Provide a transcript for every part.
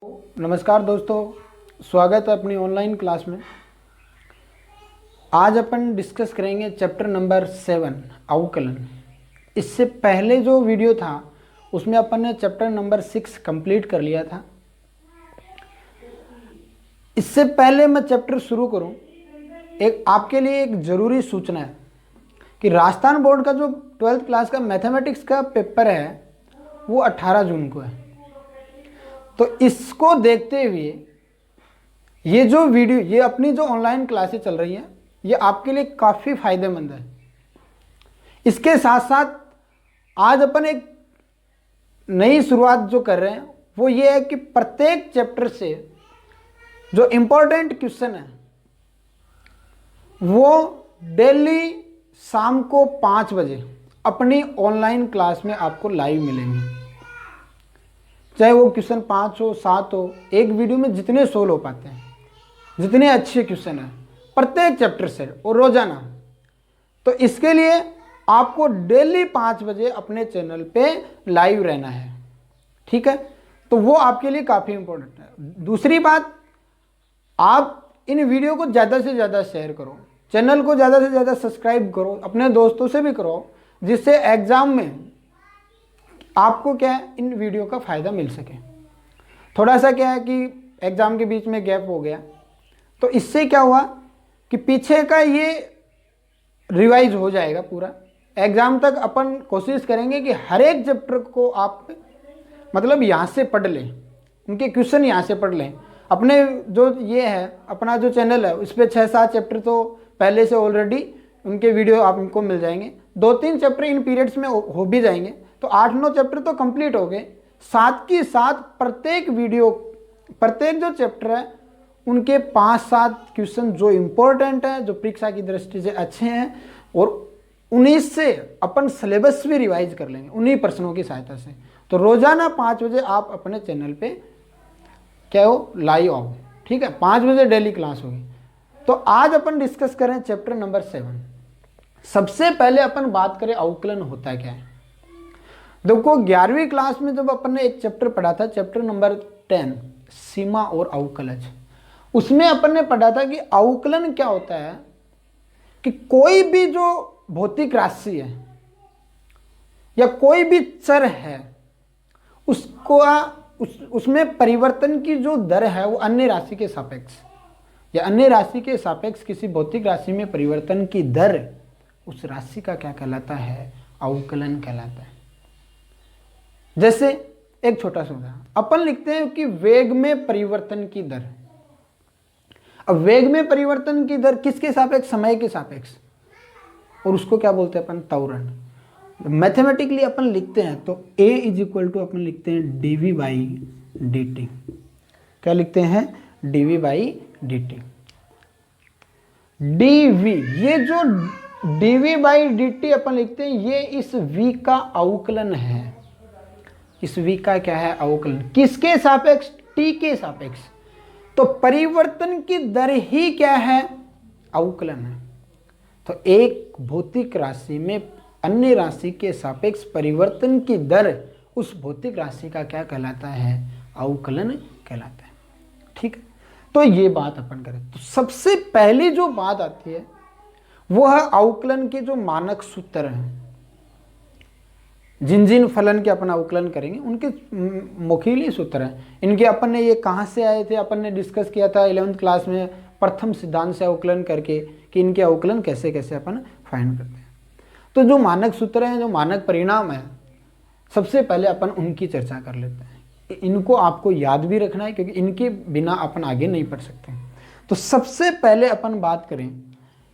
नमस्कार दोस्तों, स्वागत है अपनी ऑनलाइन क्लास में। आज अपन डिस्कस करेंगे चैप्टर नंबर 7 अवकलन। इससे पहले जो वीडियो था उसमें अपन ने चैप्टर नंबर 6 कंप्लीट कर लिया था। इससे पहले मैं चैप्टर शुरू करूं, एक आपके लिए एक ज़रूरी सूचना है कि राजस्थान बोर्ड का जो 12th क्लास का मैथमेटिक्स का पेपर है वो 18 जून को है। तो इसको देखते हुए ये जो वीडियो, ये अपनी जो ऑनलाइन क्लासेस चल रही हैं, ये आपके लिए काफ़ी फायदेमंद है। इसके साथ साथ आज अपन एक नई शुरुआत जो कर रहे हैं वो ये है कि प्रत्येक चैप्टर से जो इम्पोर्टेंट क्वेश्चन है वो डेली शाम को 5 बजे अपनी ऑनलाइन क्लास में आपको लाइव मिलेंगे। चाहे वो क्वेश्चन 5 हो 7 हो, एक वीडियो में जितने सोल्व हो पाते हैं, जितने अच्छे क्वेश्चन हैं प्रत्येक चैप्टर से और रोजाना। तो इसके लिए आपको डेली 5 बजे अपने चैनल पे लाइव रहना है, ठीक है। तो वो आपके लिए काफ़ी इंपॉर्टेंट है। दूसरी बात, आप इन वीडियो को ज़्यादा से ज़्यादा शेयर करो, चैनल को ज़्यादा से ज़्यादा सब्सक्राइब करो, अपने दोस्तों से भी करो, जिससे एग्ज़ाम में आपको क्या है, इन वीडियो का फ़ायदा मिल सके। थोड़ा सा क्या है कि एग्ज़ाम के बीच में गैप हो गया, तो इससे क्या हुआ कि पीछे का ये रिवाइज हो जाएगा पूरा। एग्ज़ाम तक अपन कोशिश करेंगे कि हर एक चैप्टर को आप मतलब यहाँ से पढ़ लें, उनके क्वेश्चन यहाँ से पढ़ लें। अपने जो ये है अपना जो चैनल है उस पर 6-7 चैप्टर तो पहले से ऑलरेडी उनके वीडियो आपको मिल जाएंगे। 2-3 चैप्टर इन पीरियड्स में हो भी जाएंगे, तो 8-9 चैप्टर तो कंप्लीट हो गए। साथ के साथ प्रत्येक वीडियो, प्रत्येक जो चैप्टर है उनके 5-7 क्वेश्चन जो इम्पोर्टेंट है, जो परीक्षा की दृष्टि से अच्छे हैं, और उन्हीं से अपन सिलेबस भी रिवाइज कर लेंगे उन्हीं प्रश्नों की सहायता से। तो रोजाना 5 बजे आप अपने चैनल पे क्या हो, लाइव आओ, ठीक है। 5 बजे डेली क्लास होगी। तो आज अपन डिस्कस करें चैप्टर नंबर 7। सबसे पहले अपन बात करें अवकलन होता क्या है। देखो 11वीं क्लास में जब अपन ने एक चैप्टर पढ़ा था, चैप्टर नंबर 10 सीमा और अवकलज, उसमें अपन ने पढ़ा था कि अवकलन क्या होता है कि कोई भी जो भौतिक राशि है या कोई भी चर है उसको उसमें परिवर्तन की जो दर है वो अन्य राशि के सापेक्ष या अन्य राशि के सापेक्ष किसी भौतिक राशि में परिवर्तन की दर, उस राशि का क्या कहलाता है, अवकलन कहलाता है। जैसे एक छोटा सा उदाहरण अपन लिखते हैं कि वेग में परिवर्तन की दर। अब वेग में परिवर्तन की दर किसके सापेक्ष, समय के सापेक्ष, और उसको क्या बोलते हैं अपन, त्वरण। मैथमेटिकली अपन लिखते हैं तो A = अपन लिखते हैं dV/dt। क्या लिखते हैं, dV/dt। dV, ये जो dV/dt अपन लिखते हैं, ये इस v का अवकलन है। इस v का क्या है, अवकलन। किसके सापेक्ष, t के सापेक्ष। तो परिवर्तन की दर ही क्या है, अवकलन है। तो एक भौतिक राशि में अन्य राशि के सापेक्ष परिवर्तन की दर उस भौतिक राशि का क्या कहलाता है, अवकलन कहलाता है, ठीक है। तो ये बात अपन करें तो सबसे पहली जो बात आती है वो है अवकलन के जो मानक सूत्र हैं। जिन जिन फलन के अपन अवकलन करेंगे उनके मुखीली सूत्र हैं। इनके अपन ने ये कहाँ से आए थे, अपन ने डिस्कस किया था 11th क्लास में प्रथम सिद्धांत से अवकलन करके कि इनके अवकलन कैसे कैसे अपन फाइंड करते हैं। तो जो मानक सूत्र हैं, जो मानक परिणाम है, सबसे पहले अपन उनकी चर्चा कर लेते हैं। इनको आपको याद भी रखना है क्योंकि इनके बिना अपन आगे नहीं पढ़ सकते। तो सबसे पहले अपन बात करें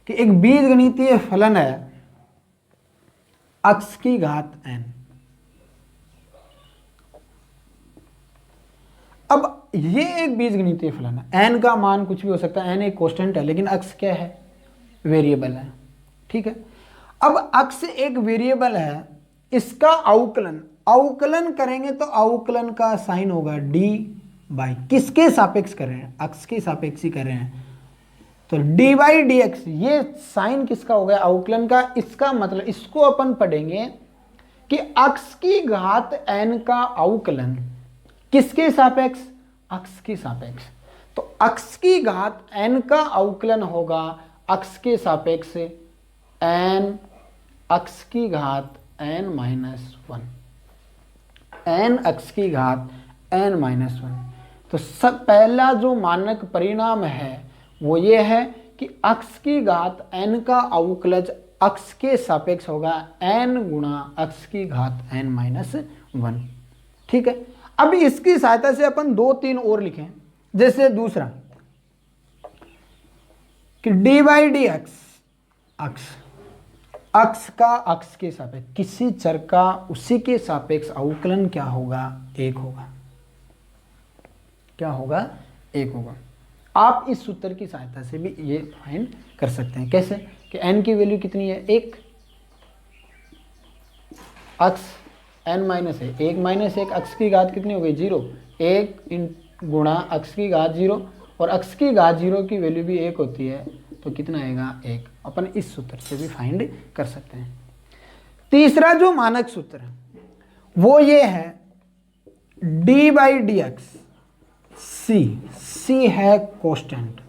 कि एक बीजगणितीय फलन है x की घात n। अब ये एक बीजगणितीय फलन है, n का मान कुछ भी हो सकता है, n एक कांस्टेंट है, लेकिन x क्या है, वेरिएबल है, ठीक है। अब x एक वेरिएबल है, इसका अवकलन करेंगे तो अवकलन का साइन होगा d/, किसके सापेक्ष कर रहे हैं, x के सापेक्ष ही कर रहे हैं, तो dy/dx, ये साइन किसका हो गया, अवकलन का। इसका मतलब इसको अपन पढ़ेंगे कि x की घात n का अवकलन किसके सापेक्ष, अक्ष के सापेक्ष। तो अक्ष की घात n का अवकलन होगा अक्ष के सापेक्ष n अक्ष की घात n-1, n अक्ष की घात n-1। तो सब पहला जो मानक परिणाम है वो ये है कि अक्ष की घात n का अवकलज अक्ष के सापेक्ष होगा n गुणा अक्ष की घात n-1। ठीक है, अब इसकी सहायता से अपन 2-3 और लिखें। जैसे दूसरा कि dy dx अक्ष का अक्ष के सापेक्ष, किसी चर का उसी के सापेक्ष अवकलन क्या होगा? 1 होगा। क्या होगा? 1 होगा। आप इस सूत्र की सहायता से भी ये फाइंड कर सकते हैं। कैसे? कि n की वैल्यू कितनी है? 1, अक्ष n-1, 1 माइनस 1, अक्ष की घात कितनी हो गई? 0, 1 गुणा अक्ष की घात 0, और अक्ष की घात 0 की वैल्यू भी 1 होती है, तो कितना आएगा? 1। अपन इस सूत्र से भी फाइंड कर सकते हैं। तीसरा जो मानक सूत्र है वो ये है dy dx, c है कांस्टेंट,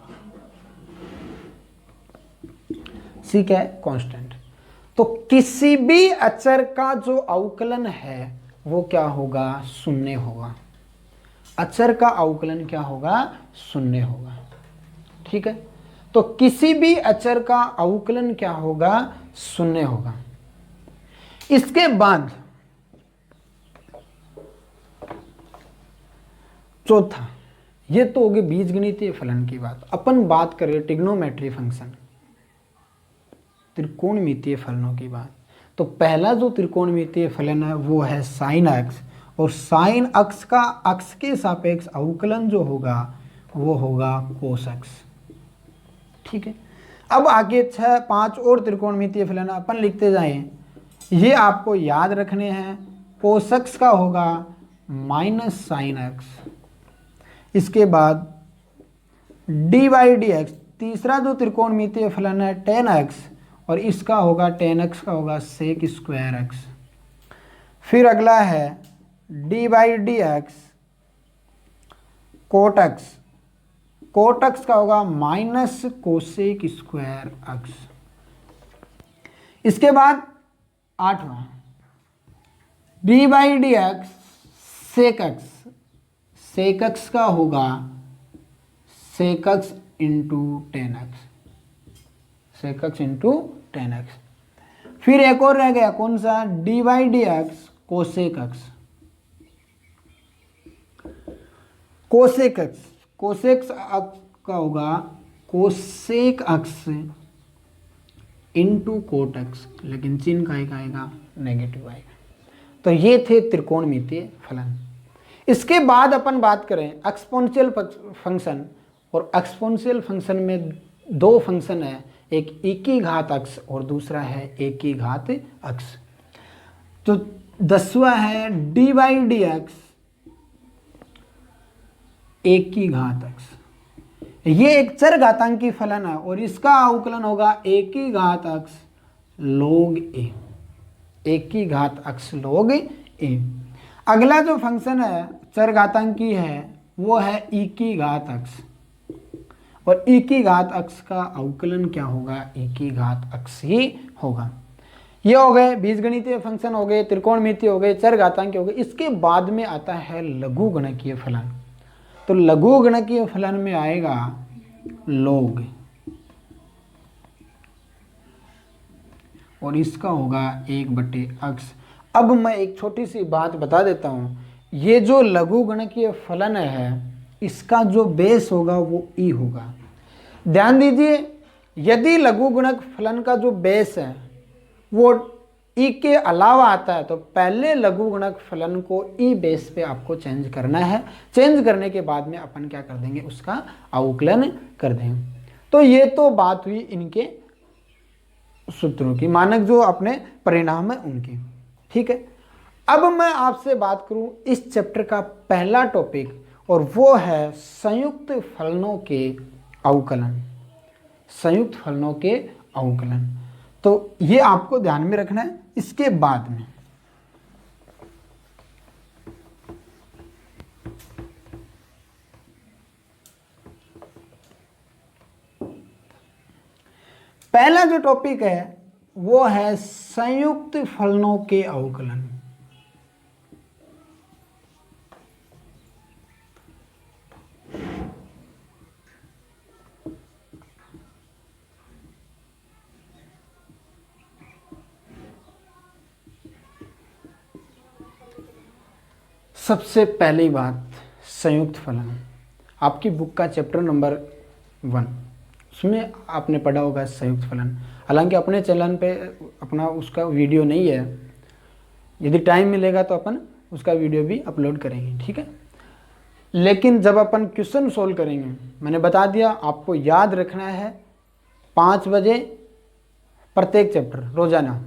c क्या है? कांस्टेंट। तो किसी भी अचर का जो अवकलन है वो क्या होगा? 0 होगा। अचर का अवकलन क्या होगा? 0 होगा। ठीक है, तो किसी भी अचर का अवकलन क्या होगा? 0 होगा। इसके बाद चौथा, ये तो हो गई बीजगणितीय फलन की बात। अपन बात करें ट्रिग्नोमेट्री फंक्शन, त्रिकोणमितीय फलनों की बात। तो पहला जो त्रिकोणमितीय फलन है वो है साइन अक्ष, और साइन अक्ष का अक्ष के सापेक्ष अवकलन जो होगा वो होगा कोस अक्ष। ठीक है, अब आगे 5 और त्रिकोणमितीय फलन अपन लिखते जाएं, ये आपको याद रखने हैं। कोस अक्ष का होगा माइनस साइन अक्ष। इसके बाद dy dx, तीसरा जो त्रिकोणमितीय फलन है tan x, और इसका होगा tan x का होगा sec स्क्वायर x। फिर अगला है dy dx cot x, cot x का होगा माइनस कोसेक स्क्वायर x। इसके बाद 8वां dy dx sec x, sec x का होगा sec x into tan x, sec x into tan x। फिर एक और रह गया, कौन सा? dy dx cosec x, cosec x, cosec x का होगा cosec x into coat x, लेकिन चिन्ह का एक आएगा नेगेटिव आएगा। तो ये थे त्रिकोणमितीय फलन। इसके बाद अपन बात करें एक्सपोनेंशियल फंक्शन, और एक्सपोनेंशियल फंक्शन में 2 फंक्शन है, एक e की घात अक्ष और दूसरा है a की घात अक्ष। तो 10वां है dy dx a की घात अक्ष। ये एक चर घातांकी फलन है और इसका अवकलन होगा a की घात अक्ष log a, a की घात अक्ष log a। अगला जो फंक्शन है चर घातांकी है वो है e की घात अक्ष, और e की घात अक्ष का अवकलन क्या होगा? e की घात अक्ष ही होगा। ये हो गए बीजगणितीय फंक्शन, हो गए त्रिकोणमितीय, हो गए चर घातांकी, हो गए। इसके बाद में आता है लघुगणकीय फलन। तो लघुगणकीय फलन में आएगा log, और इसका होगा 1/x। अब मैं एक छोटी सी बात बता देता हूँ, ये जो लघुगणकीय फलन है इसका जो बेस होगा वो e होगा। ध्यान दीजिए, यदि लघुगणक फलन का जो बेस है वो e के अलावा आता है तो पहले लघुगणक फलन को e बेस पे आपको चेंज करना है। चेंज करने के बाद में अपन क्या कर देंगे? उसका अवकलन कर देंगे। तो ये तो बात हुई इनके सूत्रों की, मानक जो अपने परिणाम है उनकी। ठीक है, अब मैं आपसे बात करूं इस चैप्टर का पहला टॉपिक, और वो है संयुक्त फलनों के अवकलन। संयुक्त फलनों के अवकलन, तो ये आपको ध्यान में रखना है। इसके बाद में पहला जो टॉपिक है वो है संयुक्त फलनों के अवकलन। सबसे पहली बात, संयुक्त फलन आपकी बुक का चैप्टर नंबर 1, उसमें आपने पढ़ा होगा संयुक्त फलन। हालांकि अपने चैनल पे अपना उसका वीडियो नहीं है, यदि टाइम मिलेगा तो अपन उसका वीडियो भी अपलोड करेंगे, ठीक है। लेकिन जब अपन क्वेश्चन सोल्व करेंगे, मैंने बता दिया आपको याद रखना है 5 बजे प्रत्येक चैप्टर रोजाना,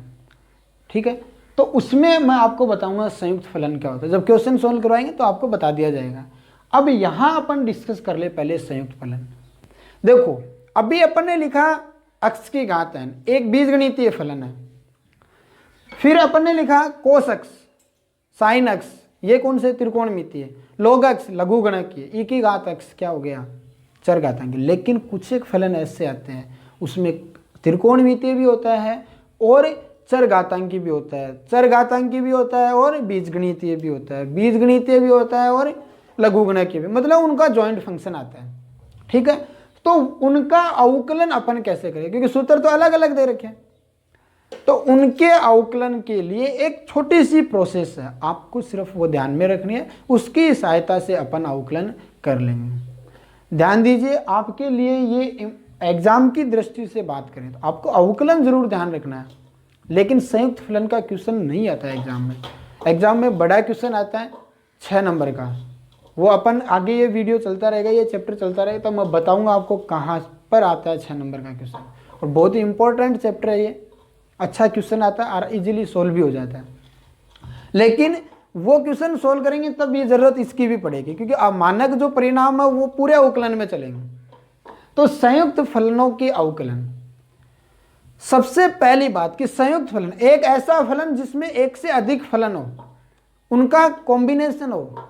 ठीक है। तो उसमें मैं आपको बताऊंगा संयुक्त फलन क्या होता है। जब क्वेश्चन सोल्व करवाएंगे तो आपको बता दिया जाएगा। अब यहां अपन डिस्कस कर ले पहले संयुक्त फलन। देखो अभी अपन ने लिखा अक्ष की घात n, एक बीजगणितीय फलन है। फिर अपन ने लिखा कोस अक्ष, साइन अक्ष, ये कौन से त्रिकोणमितीय, लॉग अक्ष लघुगणकीय, ई की घात अक्ष क्या हो गया चरघातांकी। लेकिन कुछ एक फलन ऐसे आते हैं उसमें त्रिकोणमितीय भी होता है और चरघातांकी भी होता है, चरघातांकी भी होता है और बीजगणितीय भी होता है, बीजगणितीय भी होता है और लघुगणकीय भी, मतलब उनका जॉइंट फंक्शन आता है, ठीक है। तो उनका अवकलन अपन कैसे करें, क्योंकि सूत्र तो अलग अलग दे रखे हैं। तो उनके अवकलन के लिए एक छोटी सी प्रोसेस है, आपको सिर्फ वो ध्यान में रखनी है, उसकी सहायता से अपन अवकलन कर लेंगे। ध्यान दीजिए, आपके लिए ये एग्जाम की दृष्टि से बात करें तो आपको अवकलन जरूर ध्यान रखना है, लेकिन संयुक्त फलन का क्वेश्चन नहीं आता है एग्जाम में। एग्जाम में बड़ा क्वेश्चन आता है 6 नंबर का, वो अपन आगे ये वीडियो चलता रहेगा, ये चैप्टर चलता रहेगा तो मैं बताऊंगा आपको कहाँ पर आता है 6 नंबर का क्वेश्चन। और बहुत ही इंपॉर्टेंट चैप्टर है ये, अच्छा क्वेश्चन आता है और इजीली सोल्व भी हो जाता है। लेकिन वो क्वेश्चन सोल्व करेंगे तब ये जरूरत इसकी भी पड़ेगी, क्योंकि मानक जो परिणाम है वो पूरे अवकलन में चलेंगे। तो संयुक्त फलनों के अवकलन, सबसे पहली बात कि संयुक्त फलन एक ऐसा फलन जिसमें एक से अधिक फलन हो, उनका कॉम्बिनेशन हो।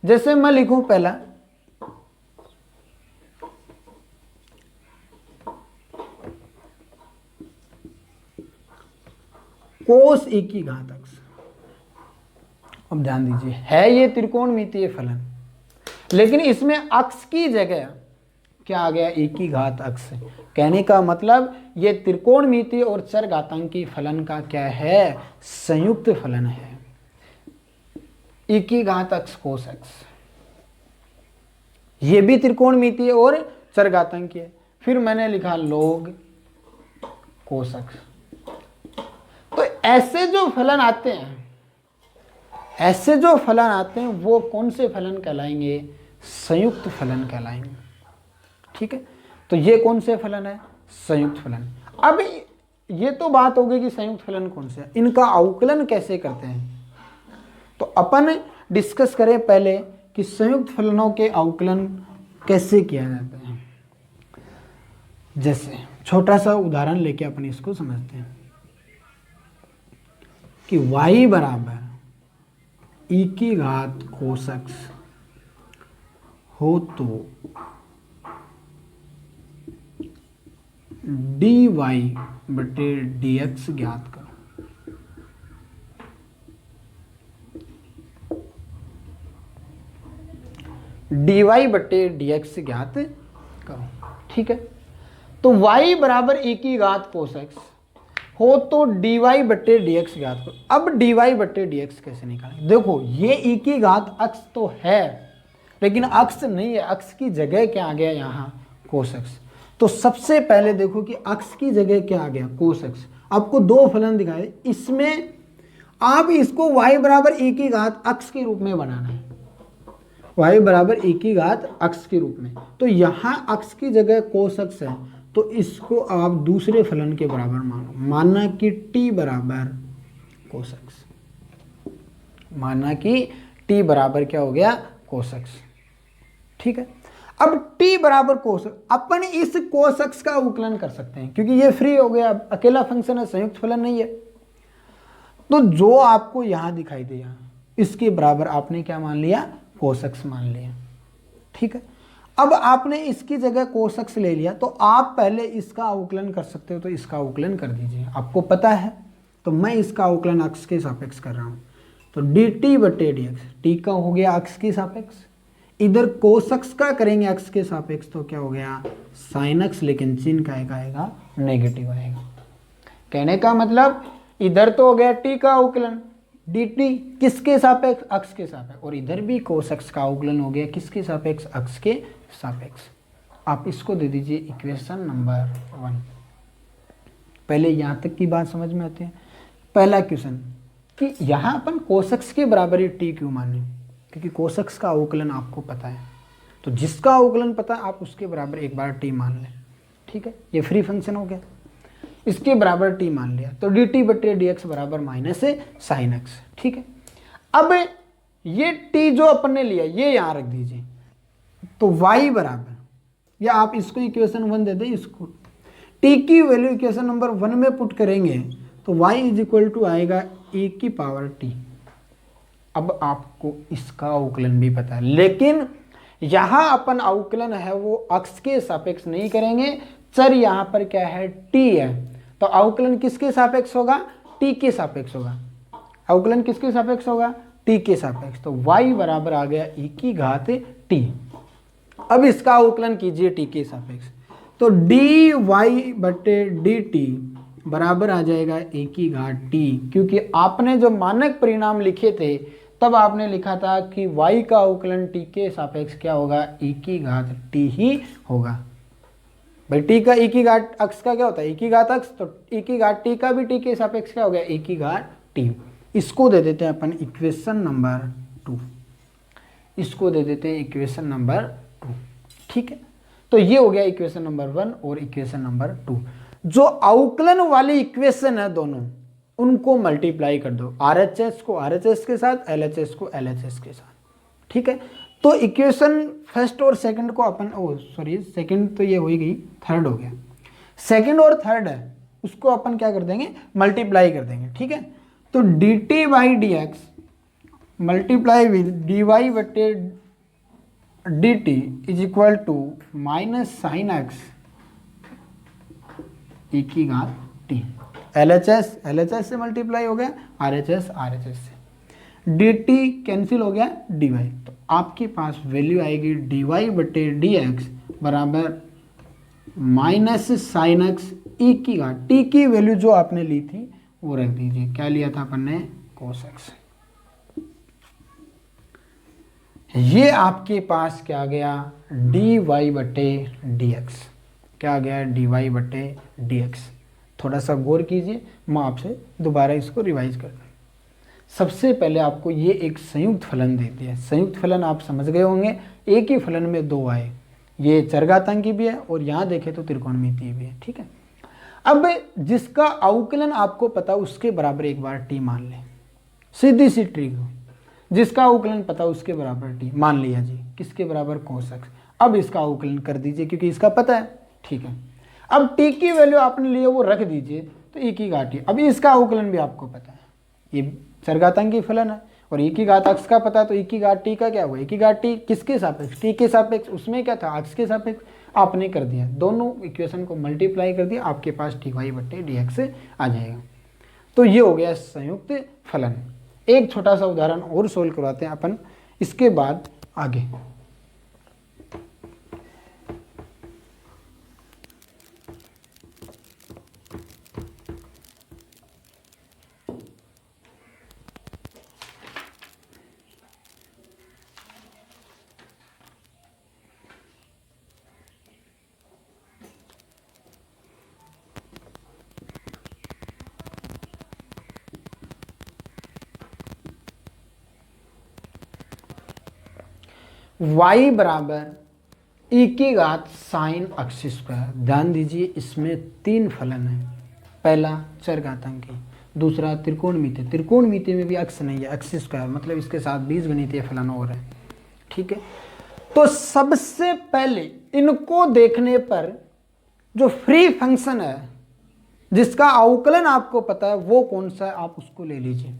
जैसे मैं लिखूं पहला कोस e की घात अक्ष। अब ध्यान दीजिए, है ये त्रिकोणमितीय फलन, लेकिन इसमें अक्ष की जगह क्या आ गया, e की घात अक्ष। कहने का मतलब ये त्रिकोणमितीय और चरघातांकी फलन का क्या है, संयुक्त फलन है। e की घात अक्ष कोस अक्ष, ये भी त्रिकोणमितीय और चरघातांकी है। फिर मैंने लिखा लॉग कोस अक्ष। तो ऐसे जो फलन आते हैं, ऐसे जो फलन आते हैं वो कौन से फलन कहलाएंगे, संयुक्त फलन कहलाएंगे, ठीक है। तो ये कौन से फलन है, संयुक्त फलन। अब ये तो बात हो गई कि संयुक्त फलन कौन से, इनका अवकलन कैसे करते हैं। तो अपन डिस्कस करें पहले कि संयुक्त फलनों के अवकलन कैसे किया जाता है। जैसे छोटा सा उदाहरण लेके अपन इसको समझते हैं कि y बराबर e की घात कोस अक्ष हो तो dy बटे dx ज्ञात करो। dy बटे dx ज्ञात करो, ठीक है। तो y बराबर e की घात कोस अक्ष हो तो dy बटे dx ज्ञात करो। अब dy बटे dx कैसे निकालें। देखो ये e की घात अक्ष तो है, लेकिन अक्ष नहीं है, अक्ष की जगह क्या आ गया यहाँ, कोस अक्ष। तो सबसे पहले देखो कि अक्ष की जगह क्या आ गया, कोस अक्ष। आपको दो फलन दिखाए, इसमें आप इसको y बराबर e की घात अक्ष के रूप में बनाना है, y बराबर e की घात अक्ष के रूप में। तो यहाँ अक्ष की जगह कोस अक्ष है, तो इसको आप दूसरे फलन के बराबर मानो, माना कि t बराबर कोस अक्ष, माना कि t बराबर क्या हो गया, कोस अक्ष, ठीक है। अब t बराबर कोस, अपन इस कोस अक्ष का अवकलन कर सकते हैं क्योंकि ये फ्री हो गया, अकेला फंक्शन है, संयुक्त फलन नहीं है। तो जो आपको यहां दिखाई दिया इसके बराबर आपने क्या मान लिया, कोस अक्ष मान लिया, ठीक है। अब आपने इसकी जगह cos x ले लिया तो आप पहले इसका अवकलन कर सकते हो, तो इसका अवकलन कर दीजिए, आपको पता है। तो मैं इसका अवकलन x के सापेक्ष कर रहा हूँ, तो dt बटे डी एक्स, टी का हो गया x के सापेक्ष, इधर cos x का करेंगे x के सापेक्ष तो क्या हो गया sin x, लेकिन चिन्ह का आएगा नेगेटिव आएगा। कहने का मतलब इधर तो हो गया t का अवकलन dt किसके सापेक्ष, x के सापेक्ष, और इधर भी cos x का अवकलन हो गया किसके सापेक्ष, x के सापेक्ष। आप इसको दे दीजिए इक्वेशन नंबर 1। पहले यहाँ तक की बात समझ में आती है। पहला क्वेश्चन कि यहाँ अपन cos x के बराबर ही t क्यों माने, क्योंकि cos x का अवकलन आपको पता है, तो जिसका अवकलन पता है आप उसके बराबर एक बार t मान लें। ठीक है, ये फ्री फंक्शन हो गया, इसके बराबर t मान लिया, तो dt बटे डी एक्स बराबर माइनस साइन x। ठीक है, अब ये t जो अपन ने लिया ये यहाँ रख दीजिए, तो y बराबर, या आप इसको इक्वेशन 1 दे दें, इसको t की वैल्यू इक्वेशन नंबर 1 में पुट करेंगे तो y इज इक्वल टू आएगा e की पावर t। अब आपको इसका अवकलन भी पता है, लेकिन यहाँ अपन अवकलन है वो x के सापेक्ष नहीं करेंगे, चर यहाँ पर क्या है t है, तो अवकलन किसके सापेक्ष होगा, t के सापेक्ष होगा। अवकलन किसके सापेक्ष होगा, t के सापेक्ष, तो y बराबर आ गया e की घात t। अब इसका अवकलन कीजिए t के सापेक्ष, तो dy बटे dt बराबर आ जाएगा e की घात t, क्योंकि आपने जो मानक परिणाम लिखे थे तब आपने लिखा था कि y का अवकलन t के सापेक्ष क्या होगा, e की घात t ही होगा। भाई t का e की घात x का क्या होता है, e की घात x, तो e की घात t का भी t के सापेक्ष क्या हो गया, e की घात t। इसको दे देते हैं अपन इक्वेशन नंबर 2, इसको दे देते हैं इक्वेशन नंबर 2। ठीक है, तो ये हो गया इक्वेशन नंबर 1 और इक्वेशन नंबर 2। जो अवकलन वाली इक्वेशन है दोनों उनको मल्टीप्लाई कर दो, RHS को RHS के साथ, LHS को LHS के साथ। ठीक है, तो इक्वेशन फर्स्ट और सेकंड को अपन सेकंड तो ये हो ही गई, थर्ड हो गया, सेकंड और थर्ड है उसको अपन क्या कर देंगे, मल्टीप्लाई कर देंगे। ठीक है, तो dt by d x multiply with dy बटे dt is equal to minus sine x e की घात t। LHS से मल्टीप्लाई हो गया, RHS से, dt कैंसिल हो गया dy, तो आपके पास वैल्यू आएगी dy बटे डी एक्स बराबर माइनस साइन एक्स e की घात t की वैल्यू जो आपने ली थी वो रख दीजिए, क्या लिया था अपन ने, cos x। ये आपके पास क्या आ गया, dy बटे डी एक्स, क्या आ गया, dy बटे डी एक्स। थोड़ा सा गौर कीजिए, मैं आपसे दोबारा इसको रिवाइज कर दूँ। सबसे पहले आपको ये एक संयुक्त फलन देती है, संयुक्त फलन आप समझ गए होंगे, एक ही फलन में दो आए, ये चरघातांकी भी है और यहाँ देखें तो त्रिकोणमितीय भी है। ठीक है, अब जिसका अवकलन आपको पता उसके बराबर एक बार t मान लें, सीधी सी ट्रिक हो, जिसका अवकलन पता उसके बराबर t मान लिया जी, किसके बराबर, cos x। अब इसका अवकलन कर दीजिए क्योंकि इसका पता है। ठीक है, अब t की वैल्यू आपने लिए वो रख दीजिए, तो e की घात t। अब इसका अवकलन भी आपको पता है, ये चरघातांकी फलन है और e की घात x का पता है, तो e की घात t का क्या हुआ, e की घात t किसके सापेक्ष, t के सापेक्ष, उसमें क्या था x के सापेक्ष, आपने कर दिया, दोनों इक्वेशन को मल्टीप्लाई कर दिया, आपके पास dy बटे डी एक्स आ जाएगा। तो ये हो गया संयुक्त फलन। एक छोटा सा उदाहरण और सोल्व करवाते हैं अपन, इसके बाद आगे। y बराबर e की घात साइन एक्स स्क्वायर। ध्यान दीजिए इसमें तीन फलन है, पहला चरघातांकी, दूसरा त्रिकोणमितीय, त्रिकोणमितीय में भी अक्ष नहीं है, एक्स स्क्वायर मतलब इसके साथ बीजगणितीय फलन और है। ठीक है, तो सबसे पहले इनको देखने पर जो फ्री फंक्शन है जिसका अवकलन आपको पता है वो कौन सा है, आप उसको ले लीजिए।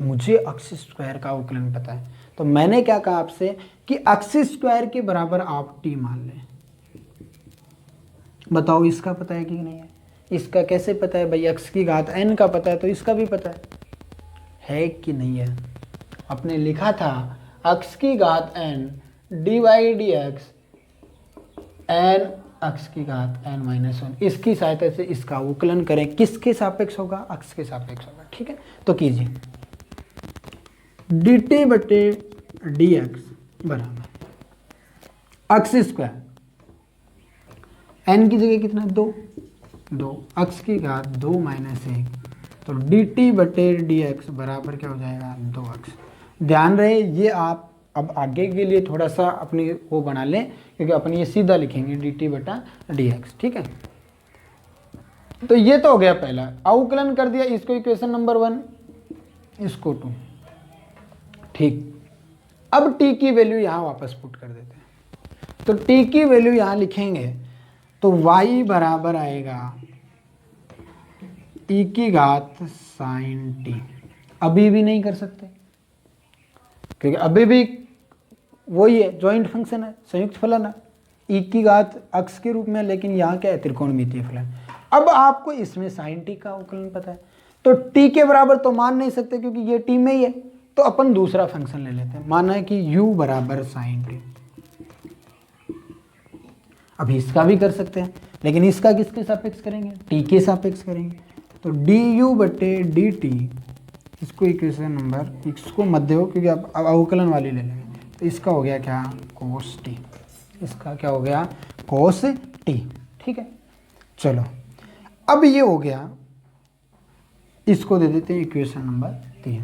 मुझे अक्स स्क्वायर का अवकलन पता है, तो मैंने क्या कहा आपसे कि अक्स स्क्वायर के बराबर आप टी मान लें। बताओ इसका पता है कि नहीं है? इसका कैसे पता है भाई? एक्स की घात n का पता है तो इसका भी पता है कि नहीं है? आपने लिखा था x की घात n dy dx n x की घात n माइनस 1। इसकी सहायता से इसका अवकलन करें। किसके सापेक्ष होगा? x के सापेक्ष होगा। ठीक है, तो कीजिए dt बटे dx बराबर x स्क्वायर n की जगह कितना? 2 x की घात 2 माइनस 1, तो dt बटे dx बराबर क्या हो जाएगा? 2x। ध्यान रहे ये आप अब आगे के लिए थोड़ा सा अपनी वो बना लें, क्योंकि अपन ये सीधा लिखेंगे dt बटा dx। ठीक है, तो ये तो हो गया पहला अवकलन कर दिया इसको, इक्वेशन नंबर 1, इसको 2। ठीक, अब t की वैल्यू यहाँ वापस पुट कर देते हैं। तो t की वैल्यू यहाँ लिखेंगे तो y बराबर आएगा e की घात साइन t। अभी भी नहीं कर सकते क्योंकि अभी भी वही है, जॉइंट फंक्शन है, संयुक्त फलन है, e की घात x के रूप में, लेकिन यहाँ क्या है? त्रिकोणमितीय फलन। अब आपको इसमें साइन t का अवकलन पता है, तो t के बराबर तो मान नहीं सकते क्योंकि ये t में ही है, तो अपन दूसरा फंक्शन ले लेते हैं। माना है कि u बराबर साइन t। अभी इसका भी कर सकते हैं, लेकिन इसका किसके सापेक्ष करेंगे? t के सापेक्ष करेंगे। तो du बटे dt, इसको इक्वेशन नंबर, इसको मध्य हो क्योंकि अब अवकलन वाली ले लेंगे, तो इसका हो गया क्या? कोस t। इसका क्या हो गया? कोस t। ठीक है, चलो अब ये हो गया, इसको दे देते हैं इक्वेशन नंबर 3।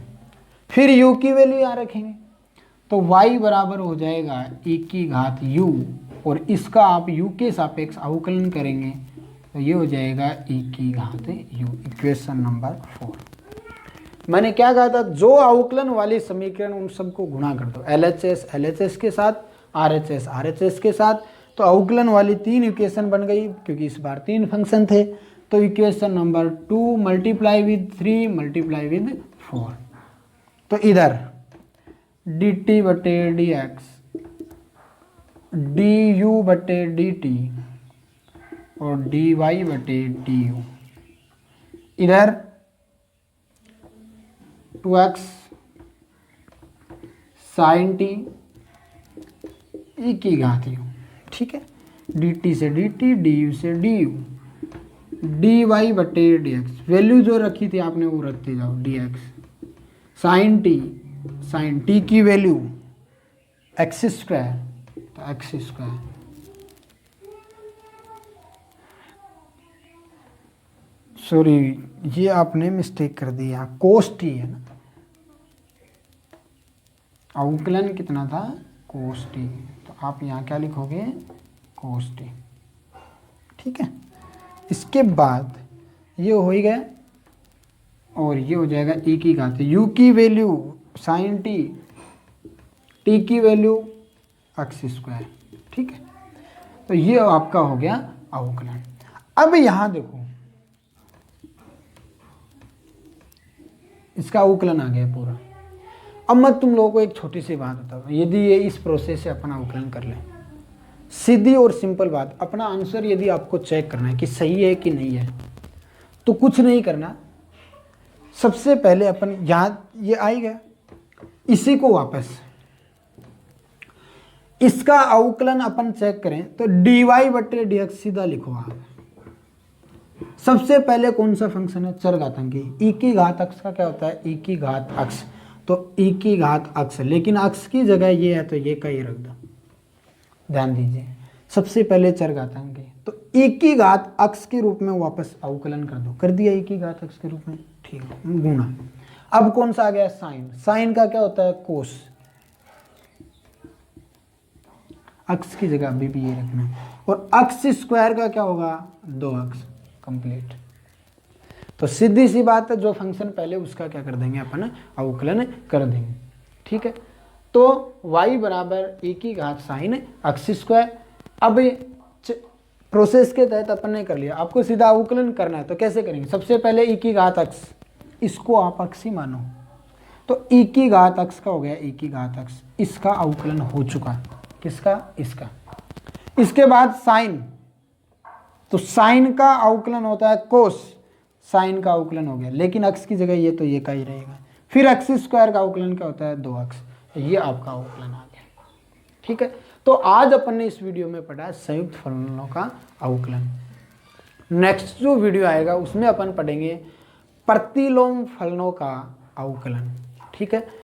फिर u की वैल्यू यहाँ रखेंगे, तो y बराबर हो जाएगा e की घात u, और इसका आप u के सापेक्ष अवकलन करेंगे तो ये हो जाएगा e की घात u, इक्वेशन नंबर 4। मैंने क्या कहा था? जो अवकलन वाली समीकरण उन सबको गुणा कर दो, LHS LHS के साथ, RHS RHS के साथ, तो अवकलन वाली 3 इक्वेशन बन गई क्योंकि इस बार 3 फंक्शन थे। तो equation number 2 multiply with 3 multiply with 4, तो इधर dt बटे dx du बटे dt और dy बटे du, इधर 2x साइन t e की घात u। ठीक है, dt से dt, du से du, dy बटे dx, वैल्यू जो रखी थी आपने वो रखते जाओ, dx साइन t की वैल्यू x स्क्वायर, तो x स्क्वायर सॉरी ये आपने मिस्टेक कर दी, यहाँ कोस t है ना, अवकलन कितना था? कोस t, तो आप यहाँ क्या लिखोगे? कोस t। ठीक है, इसके बाद ये हो ही गया और ये हो जाएगा e की घात u की वैल्यू साइन t की वैल्यू x स्क्वायर। ठीक है, तो ये आपका हो गया अवकलन। अब यहाँ देखो इसका अवकलन आ गया पूरा। अब मैं तुम लोगों को एक छोटी सी बात बताऊँ, यदि ये इस प्रोसेस से अपना अवकलन कर लें, सीधी और सिंपल बात, अपना आंसर यदि आपको चेक करना है कि सही है कि नहीं है, तो कुछ नहीं करना, सबसे पहले अपन यहाँ ये आएगा, इसी को वापस इसका अवकलन अपन चेक करें तो dy बटे dx सीधा लिखो आप। सबसे पहले कौन सा फंक्शन है? चरघातांकी। e की घात x का क्या होता है? e की घात x, तो e की घात x, लेकिन x की जगह ये है तो ये का ही रख दो। ध्यान दीजिए, सबसे पहले चरघातांकी, तो e की घात x के रूप में वापस अवकलन कर दो, कर दिया e की घात x के रूप में। ठीक है, गुणा। अब कौन सा आ गया? साइन। साइन का क्या होता है? कोस। x की जगह अभी भी ये रखना है, और x स्क्वायर का क्या होगा? 2x complete. तो सीधी सी बात है, जो फंक्शन पहले उसका क्या कर देंगे अपन? अवकलन कर देंगे। ठीक है, तो y बराबर e की घात साइन x स्क्वायर। अब प्रोसेस के तहत अपन ने कर लिया, आपको सीधा अवकलन करना है तो कैसे करेंगे? सबसे पहले e की घात x, इसको आप x ही मानो, तो ई की घात अक्स का हो गया ई की घात अक्स, इसका अवकलन हो चुका। किसका? इसका। इसके बाद साइन, तो साइन का अवकलन होता है कोस, साइन का अवकलन हो गया, लेकिन अक्स की जगह ये तो ये का ही रहेगा। फिर एक्स स्क्वायर का अवकलन क्या होता है? 2x, ये आपका अवकलन आ गया। ठीक है, तो आज अपन ने इस वीडियो में पढ़ा संयुक्त फलनों का अवकलन। नेक्स्ट जो वीडियो आएगा उसमें अपन पढ़ेंगे प्रतिलोम फलनों का अवकलन। ठीक है।